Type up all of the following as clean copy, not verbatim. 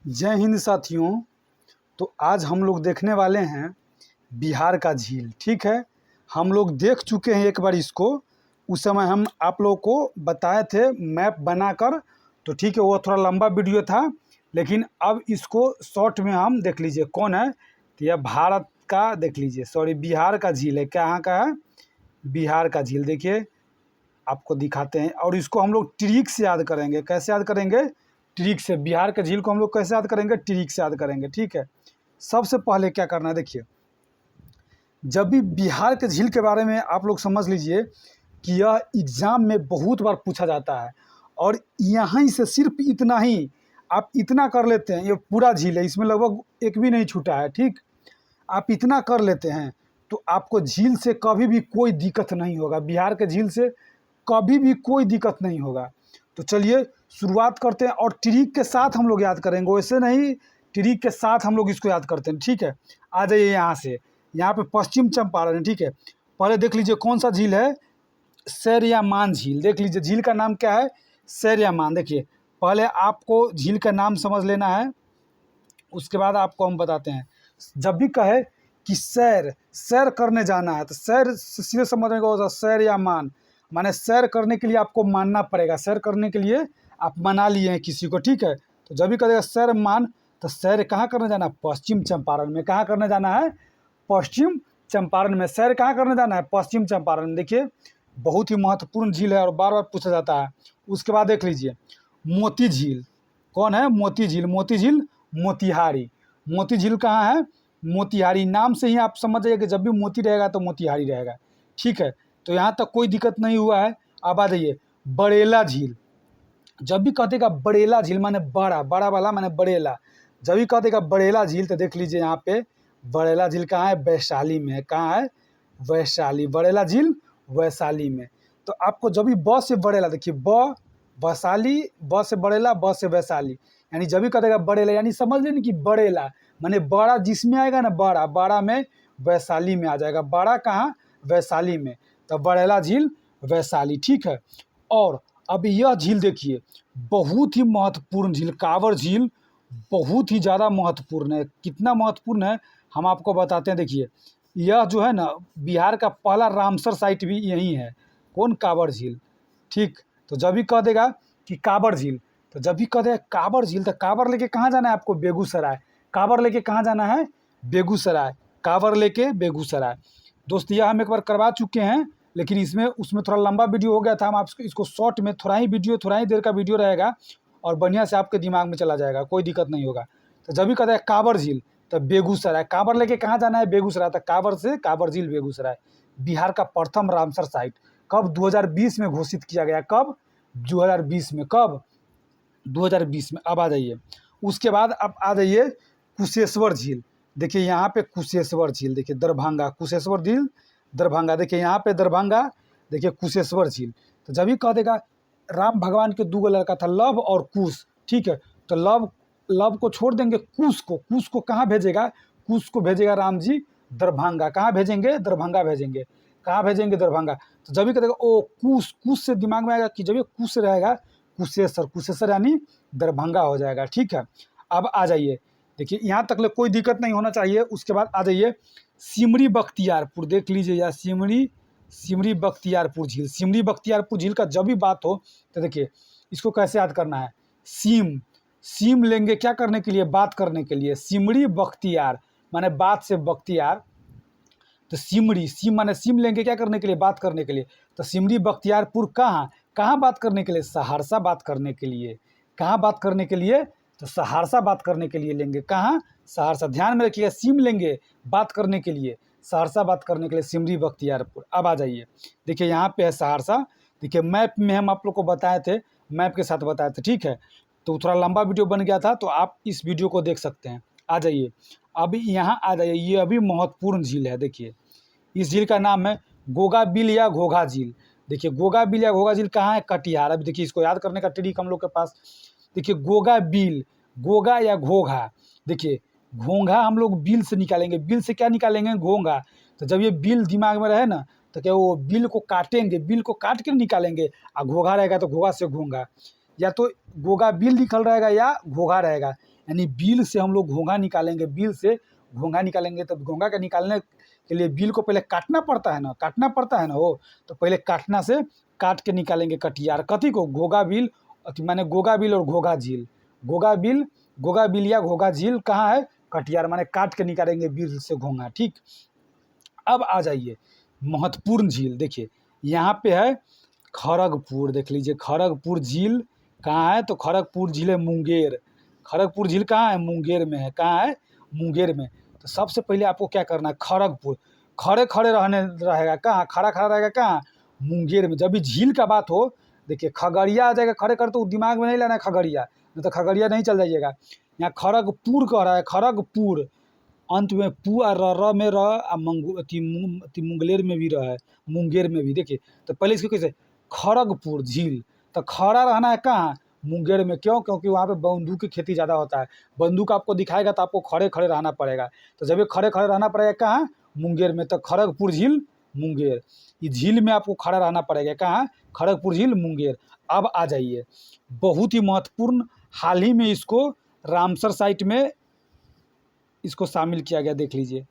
जय हिंद साथियों। तो आज हम लोग देखने वाले हैं बिहार का झील। ठीक है, हम लोग देख चुके हैं एक बार इसको। उस समय हम आप लोगों को बताए थे मैप बनाकर, तो ठीक है, वो थोड़ा लंबा वीडियो था, लेकिन अब इसको शॉर्ट में हम देख लीजिए कौन है। तो यह भारत का, देख लीजिए, सॉरी, बिहार का झील है। कहाँ का है? बिहार का झील। देखिए आपको दिखाते हैं, और इसको हम लोग ट्रिक से याद करेंगे। कैसे याद करेंगे? ट्रिक से। बिहार के झील को हम लोग कैसे याद करेंगे? ट्रिक से याद करेंगे। ठीक है, सबसे पहले क्या करना है, देखिए, जब भी बिहार के झील के बारे में आप लोग समझ लीजिए कि यह एग्ज़ाम में बहुत बार पूछा जाता है, और यहाँ से सिर्फ इतना ही आप इतना कर लेते हैं, ये पूरा झील है, इसमें लगभग एक भी नहीं छूटा है। ठीक, आप इतना कर लेते हैं तो आपको झील से कभी भी कोई दिक्कत नहीं होगा। बिहार के झील से कभी भी कोई दिक्कत नहीं होगा। तो चलिए शुरुआत करते हैं, और ट्रिक के साथ हम लोग याद करेंगे, वैसे नहीं, ट्रिक के साथ हम लोग इसको याद करते हैं। ठीक है, आ जाइए यहाँ से। यहाँ पे पश्चिम चंपारण है। ठीक है, पहले देख लीजिए कौन सा झील है, सैरियामान झील। देख लीजिए झील का नाम क्या है, सैरियामान। देखिए पहले आपको झील का नाम समझ लेना है, उसके बाद आपको हम बताते हैं। जब भी कहे कि सैर सैर करने जाना है, तो सैर सीधे समझ में होगा सैर या मान, माने सैर करने के लिए आपको मानना पड़ेगा। सैर करने के लिए आप मना लिए हैं किसी को। ठीक है, तो जब भी कहेगा सैर मान, तो सैर कहाँ करने जाना है? पश्चिम चंपारण में। कहाँ करने जाना है? पश्चिम चंपारण में। सैर कहाँ करने जाना है? पश्चिम चंपारण में। देखिए बहुत ही महत्वपूर्ण झील है और बार बार पूछा जाता है। उसके बाद देख लीजिए मोती झील। कौन है? मोती झील। मोती झील मोतिहारी। मोती झील कहाँ है? मोतिहारी। नाम से ही आप समझ जाइए कि जब भी मोती रहेगा तो मोतिहारी रहेगा। ठीक है, तो यहाँ तक कोई दिक्कत नहीं हुआ है। अब आ जाइए बड़ेला झील। जब भी कहते का बड़ेला झील माने बड़ा, बड़ा वाला माने बड़ेला। जब भी कहते का बड़ेला झील, तो देख लीजिए यहाँ पे बड़ेला झील कहाँ है? वैशाली में है। कहाँ है? वैशाली। बड़ेला झील वैशाली में। तो आपको जब भी ब से बड़ेला, देखिए ब वैशाली, ब से बड़ेला, ब से वैशाली, यानी जब भी कहेगा बड़ेला, यानी समझ लें कि बड़ेला माने बड़ा, जिसमें आएगा ना बड़ा, बड़ा में वैशाली में आ जाएगा। बड़ा कहाँ? वैशाली में। तो बड़ेला झील वैशाली। ठीक है, और अब यह झील देखिए बहुत ही महत्वपूर्ण झील, कांवर झील, बहुत ही ज़्यादा महत्वपूर्ण है। कितना महत्वपूर्ण है हम आपको बताते हैं। देखिए यह जो है ना, बिहार का पहला रामसर साइट भी यही है। कौन? कांवर झील। ठीक, तो जब भी कह देगा कि कांवर झील, तो जब भी कह देगा कांवर झील, तो कांवर लेके कहाँ जाना है आपको? बेगूसराय। कांवर लेके कहाँ जाना है? बेगूसराय। कांवर लेके बेगूसराय। दोस्त यह हम एक बार करवा चुके हैं, लेकिन इसमें उसमें थोड़ा लंबा वीडियो हो गया था। हम आपको इसको शॉर्ट में, थोड़ा ही वीडियो, थोड़ा ही देर का वीडियो रहेगा, और बढ़िया से आपके दिमाग में चला जाएगा, कोई दिक्कत नहीं होगा। तो जब भी कहता है कांवर झील, तो बेगूसराय। कांवर लेके कहाँ जाना है? बेगूसराय। तो कांवर से कांवर झील बेगूसराय। बिहार का प्रथम रामसर साइट कब? 2020 में घोषित किया गया। कब? 2020 में। कब? 2020 में। अब आ जाइए, उसके बाद अब आ जाइए कुशेश्वर झील। देखिए यहाँ पे कुशेश्वर झील, देखिए दरभंगा, कुशेश्वर झील दरभंगा। देखिए यहाँ पे दरभंगा, देखिए कुशेश्वर झील। तो जब भी कह देगा, राम भगवान के 2 लड़का था, लव और कुश। ठीक है, तो लव को छोड़ देंगे, कुश को कहाँ भेजेगा? कुश को भेजेगा राम जी दरभंगा। कहाँ भेजेंगे? दरभंगा भेजेंगे। कहाँ भेजेंगे? दरभंगा। तो जब भी कहेगा ओ कुश से दिमाग में आएगा कि जब ये कुश रहेगा, कुशेश्वर, कुशेश्वर यानी दरभंगा हो जाएगा। ठीक है, अब आ जाइए, देखिए यहाँ तक ले कोई दिक्कत नहीं होना चाहिए। उसके बाद आ जाइए सिमरी बख्तियारपुर। देख लीजिए या सिमरी बख्तियारपुर झील। सिमरी बख्तियारपुर झील का जब भी बात हो, तो देखिए इसको कैसे याद करना है? सीम लेंगे क्या करने के लिए? बात करने के लिए। सिमरी बख्तियार माने बात से बख्तियार, तो सीम माने सिम लेंगे क्या करने के लिए? बात करने के लिए। तो सिमरी बख्तियारपुर कहाँ बात करने के लिए? सहरसा बात करने के लिए। कहाँ बात करने के लिए? तो सहरसा बात करने के लिए लेंगे। कहाँ? सहरसा। ध्यान में रखिएगा, सिम लेंगे बात करने के लिए, सहरसा बात करने के लिए, सिमरी बख्तियारपुर। अब आ जाइए, देखिए यहाँ पे है सहरसा। देखिए मैप में हम आप लोग को बताए थे, मैप के साथ बताए थे। ठीक है, तो थोड़ा लंबा वीडियो बन गया था, तो आप इस वीडियो को देख सकते हैं। आ जाइए, अभी यहाँ आ जाइए, ये अभी महत्वपूर्ण झील है। देखिए इस झील का नाम है गोगा बिल या घोघा झील। देखिए गोगा बिल या घोघा झील कहाँ है? कटिहार। अभी देखिए इसको याद करने का ट्रिक हम लोग के पास। देखिए गोगा बिल, गोगा या घोघा। देखिए घोंघा हम लोग बिल से निकालेंगे। बिल से क्या निकालेंगे? घोंघा। तो जब ये बिल दिमाग में रहे ना, तो क्या वो बिल को काटेंगे, बिल को काट के निकालेंगे, और घोघा रहेगा तो घोघा से घोंघा। या तो गोगा बिल निकल रहेगा या घोघा रहेगा, यानी बिल से हम लोग घोंघा निकालेंगे, बिल से घोंघा निकालेंगे। तो घोंघा का निकालने के लिए बिल को पहले काटना पड़ता है ना, वो तो पहले काटना से काट के निकालेंगे कटियार, कथी को, गोगा बिल, माने गोगा बिल और घोघा झील। गोगा बिल या घोघा झील कहाँ है, कटियार, माने काट के निकालेंगे बिल से घोंघा। ठीक, अब आ जाइए महत्वपूर्ण झील, देखिए यहाँ पे है खड़गपुर, देख लीजिए खड़गपुर झील कहाँ है, तो खड़गपुर झील है मुंगेर। खड़गपुर झील कहाँ है, मुंगेर में है। कहाँ है, मुंगेर में। तो सबसे पहले आपको क्या करना है, खड़गपुर, खड़े खड़े रहेगा कहाँ, खड़ा खड़ा रहेगा कहाँ, मुंगेर में। जब भी झील का बात हो, देखिए खगड़िया आ जाएगा खड़े कर, तो दिमाग में नहीं लाना है खगड़िया, नहीं तो खगड़िया नहीं चल जाइएगा। यहाँ खड़गपुर कह रहा है, खड़गपुर, अंत में पू और र में र, मुंगलेर में भी रह है, मुंगेर में भी। देखिए तो पहले इसको कैसे, खड़गपुर झील, तो खड़ा रहना है कहाँ, मुंगेर में। क्यों, क्योंकि वहाँ पे बंदूक की खेती ज़्यादा होता है, बंदूक आपको दिखाएगा तो आपको खड़े खड़े रहना पड़ेगा। तो जब ये खड़े खड़े रहना पड़ेगा कहाँ, मुंगेर में, तो खड़गपुर झील मुंगेर, ये झील में आपको खड़ा रहना पड़ेगा कहाँ, खड़गपुर झील मुंगेर। अब आ जाइए बहुत ही महत्वपूर्ण, हाल ही में इसको रामसर साइट में इसको शामिल किया गया, देख लीजिए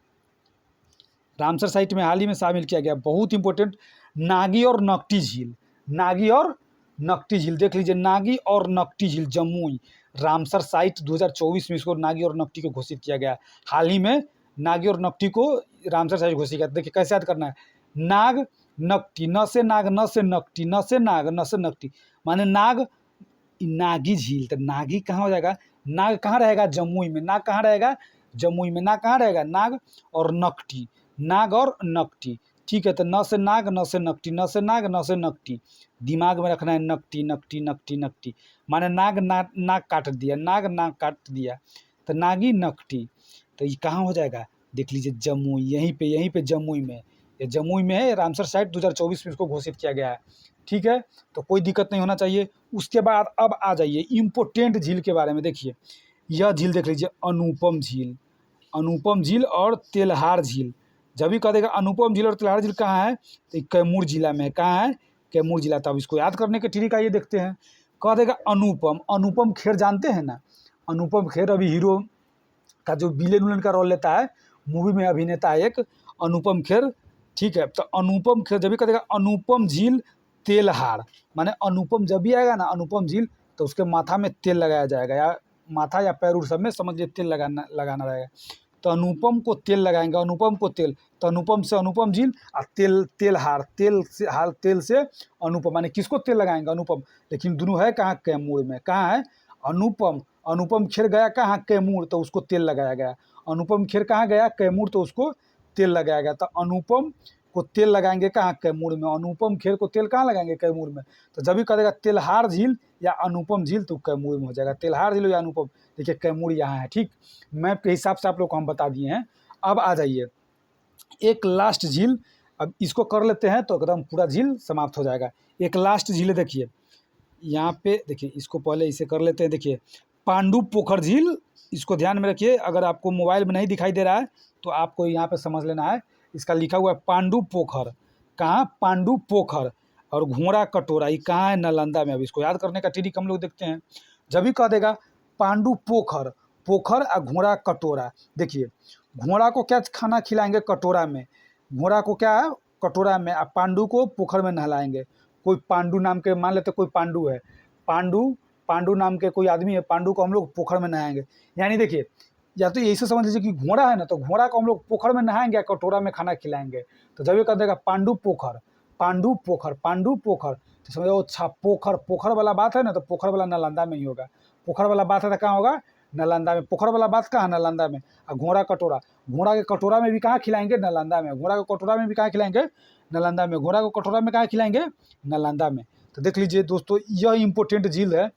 रामसर साइट में हाल ही में शामिल किया गया, बहुत इंपॉर्टेंट, नागी और नकटी झील। नागी और नकटी झील देख लीजिए, नागी और नकटी झील जमुई, रामसर साइट 2024 में इसको नागी और नकटी को घोषित किया गया। हाल ही में नागी और नकटी को रामसर साइट घोषित किया। देखिए कैसे याद करना है, नाग नकटी, न से नाग, न से नकटी, न से नाग, न से नकटी, माने नाग, नागी झील। तो नागी कहाँ हो जाएगा, नाग कहाँ रहेगा, जमुई में। नाग कहाँ रहेगा, जमुई में। नाग कहाँ रहेगा, नाग और नकटी, नाग और नकटी। ठीक है, तो न से नाग, न से नकटी, न से नाग, न से नकटी, दिमाग में रखना है नकटी नकटी नकटी नकटी, माने नाग नाक काट दिया, नाग नाक काट दिया, तो नागी नकटी। तो ये कहाँ हो जाएगा, देख लीजिए जमुई, यहीं पे जमुई में, ये जमुई में है, रामसर साइट 2024 में इसको घोषित किया गया है। ठीक है, तो कोई दिक्कत नहीं होना चाहिए। उसके बाद अब आ जाइए इम्पोर्टेंट झील के बारे में। देखिए यह झील देख लीजिए, अनुपम झील, अनुपम झील और तेल्हार झील। जब भी कह देगा अनुपम झील और तेल्हार झील कहाँ है, तो कैमूर जिला में है। कहाँ है, कैमूर जिला। तब इसको याद करने के तरीका ये देखते हैं, कह देगा अनुपम, अनुपम खेर जानते हैं ना, अनुपम खेर अभी हीरो का जो विलेन उलेन का रोल लेता है मूवी में, अभिनेता एक अनुपम खेर। ठीक है, तो अनुपम खेर जब भी कह देगा अनुपम झील तेल्हार, माने अनुपम जब भी आएगा ना अनुपम झील, तो उसके माथा में तेल लगाया जाएगा, या माथा या पैर सब में समझ लीजिए तेल लगाना रहेगा। तो अनुपम को तेल लगाएंगे, अनुपम को तेल, तो अनुपम से अनुपम झील, और तेल्हार, तेल से अनुपम, माने किसको तेल लगाएंगे, अनुपम। लेकिन दोनों है कहाँ, कैमूर में। कहाँ है, अनुपम, अनुपम खेर गया कहाँ, कैमूर, तो उसको तेल लगाया गया। अनुपम खेर कहाँ गया, कैमूर, तो उसको तेल लगाया गया। तो अनुपम को तेल लगाएंगे कहाँ, कैमूर में, अनुपम खेर को तेल कहाँ लगाएंगे, कैमूर में। तो जब भी कहेगा तेल्हार झील या अनुपम झील, तो कैमूर में हो जाएगा, तेल्हार झील या अनुपम। देखिए कैमूर यहाँ है। ठीक, मैप के हिसाब से आप लोग को हम बता दिए हैं। अब आ जाइए एक लास्ट झील, अब इसको कर लेते हैं तो एकदम पूरा झील समाप्त हो जाएगा। एक लास्ट झील देखिए यहाँ पे, देखिए इसको पहले इसे कर लेते हैं। देखिए पांडु पोखर झील, इसको ध्यान में रखिए, अगर आपको मोबाइल में नहीं दिखाई दे रहा है तो आपको यहाँ पे समझ लेना है। इसका लिखा हुआ है पांडु पोखर, कहाँ, पांडु पोखर। और घोड़ा कटोरा, ये कहाँ है, नालंदा में। अब इसको याद करने का ट्रिक हम लोग देखते हैं। जब भी कह देगा पांडु पोखर, पोखर और घोड़ा कटोरा, देखिए घोड़ा को क्या खाना खिलाएंगे, कटोरा में, घोड़ा को क्या है, कटोरा में, और पांडु को पोखर में नहलाएंगे। कोई पांडु नाम के, मान लेते कोई पांडु है, पांडु नाम के कोई आदमी है, पांडु को हम लोग पोखर में नहाएंगे। यानी देखिए, या तो ऐसे समझ लीजिए कि घोड़ा है ना, तो घोड़ा को हम लोग पोखर में नहाएंगे या कटोरा में खाना खिलाएंगे। तो जब ये कर देगा पांडु पोखर, पांडु पोखर, पांडु पोखर, तो समझो अच्छा पोखर, पोखर वाला बात है ना, तो पोखर वाला नालंदा में ही होगा। पोखर वाला बात है तो कहाँ होगा, नालंदा में। पोखर वाला बात कहाँ, नालंदा में। और घोड़ा कटोरा, घोड़ा के कटोरा में भी कहाँ खिलाएंगे, नालंदा में। घोड़ा के कटोरा में भी कहाँ खिलाएंगे, नालंदा में। घोड़ा को कटोरा में कहाँ खिलाएंगे, नालंदा में। तो देख लीजिए दोस्तों, यह इंपॉर्टेंट झील है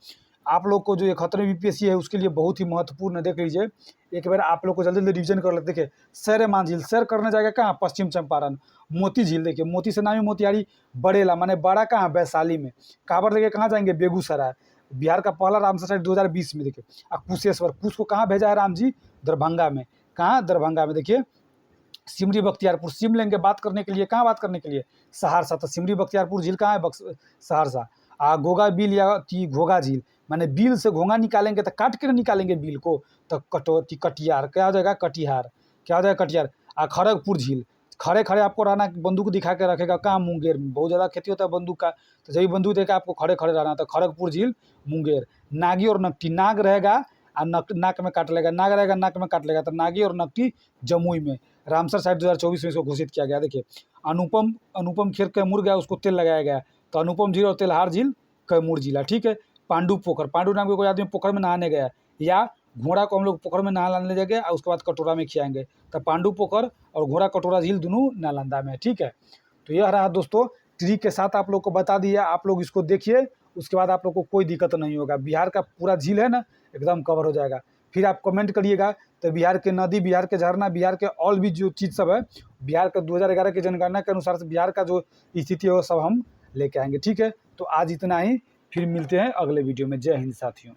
आप लोग को, जो 71वीं बीपीएससी है उसके लिए बहुत ही महत्वपूर्ण है। देख लीजिए एक बार आप लोग को जल्दी जल्दी रिविजन कर लेते। देखिए सैरेमान झील, सैर करने जाएगा कहाँ, पश्चिम चंपारण। मोती झील, देखिए मोती से नामी मोतिहारी, बड़ेला माने बड़ा कहाँ, वैशाली में। कांवर लेके कहाँ जाएंगे, बेगूसराय, बिहार का पहला रामसर साइट 2020 में। देखिए और कुशेश्वर, कुश को कहाँ भेजा है राम जी, दरभंगा में। कहाँ, दरभंगा में। देखिए सिमरी बख्तियारपुर, सिम लेंगे बात करने के लिए, कहाँ बात करने के लिए, सहरसा। तो सिमरी बख्तियारपुर झील कहाँ है, सहरसा। घोगा बिल या घोगा झील, माने बिल से घोंगा निकालेंगे तो काट के निकालेंगे बिल को, तो कटियार क्या हो जाएगा, कटिहार क्या हो जाएगा, कटिहार। खड़गपुर झील, खड़े खड़े आपको रहना, बंदूक दिखा के रखेगा कहाँ, मुंगेर में बहुत ज़्यादा खेती होता है बंदूक का, तो जब बंदूक देकर आपको खड़े खड़े रहना, तो खड़गपुर झील मुंगेर। नागी और नकटी, नाग रहेगा और नाक में काट लेगा, नाग रहेगा नाक में काट लेगा, तो नागी और नकटी जमुई में। रामसर साइट 2024 में इसको घोषित किया गया। देखिए अनुपम खेर कैमूर गया, उसको तेल लगाया गया, तो अनुपम झील और तेल्हार झील कैमूर जिला, ठीक है। पांडु पोखर, पांडु नाम के कोई आदमी पोखर में नहाने गया, या घोड़ा को हम लोग पोखर में नहाने ले गए और उसके बाद कटोरा में खिलाएंगे, तो पांडु पोखर और घोड़ा कटोरा झील दोनों नालंदा में, ठीक है। तो यह रहा दोस्तों, ट्री के साथ आप लोग को बता दिया, आप लोग इसको देखिए, उसके बाद आप लोग को कोई दिक्कत नहीं होगा। बिहार का पूरा झील है ना, एकदम कवर हो जाएगा। फिर आप कमेंट करिएगा, तो बिहार के नदी, बिहार के झरना, बिहार के और भी जो चीज़ सब है, बिहार का 2011 की जनगणना के अनुसार से बिहार का जो स्थिति है वो सब हम लेके आएंगे, ठीक है। तो आज इतना ही, फिर मिलते हैं अगले वीडियो में। जय हिंद साथियों।